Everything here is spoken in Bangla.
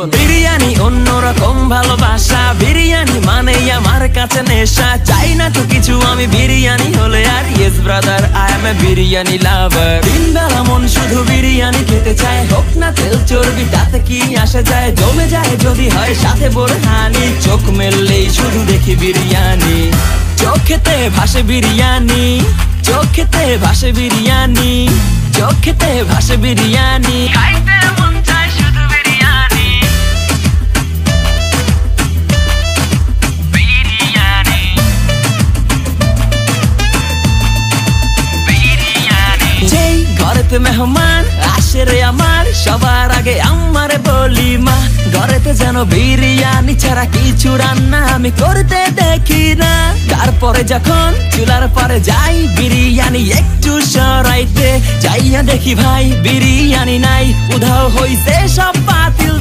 বিরিয়ানি অন্যরকম ভালোবাসা, বিরিয়ানি মানে আমার কাছে নেশা। চাই না তো কিছু আমি বিরিয়ানি হলে আর, yes brother I M A biryani লাভার। দিন বেলা মন শুধু বিরিয়ানি খেতে চায়, হোক না তেল চর্বি তাতে কি আসে যায়। জমে যায় যদি হয় সাথে বোরহানি, চোখ মেললেই শুধু দেখি বিরিয়ানি। চোখেতে ভাসে বিরিয়ানি, চোখেতে ভাসে বিরিয়ানি, চোখেতে ভাসে বিরিয়ানি। খাইতে মন চায় শুধু বিরিয়ানি, বিরিয়ানি, বিরিয়ানি। যেই ঘরেতে মেহমান আসে রে আমার, সবার আগে আমারে বলি মা। ঘরেতে যেন বিরিয়ানি ছাড়া কিছু রান্না আমি করতে দেখি না। তারপরে যখন চুলার পরে যাই বিরিয়ানি একটু সরাইতে, যাইয়া দেখি ভাই বিরিয়ানি নাই, উধাও হইছে সব পাতিল।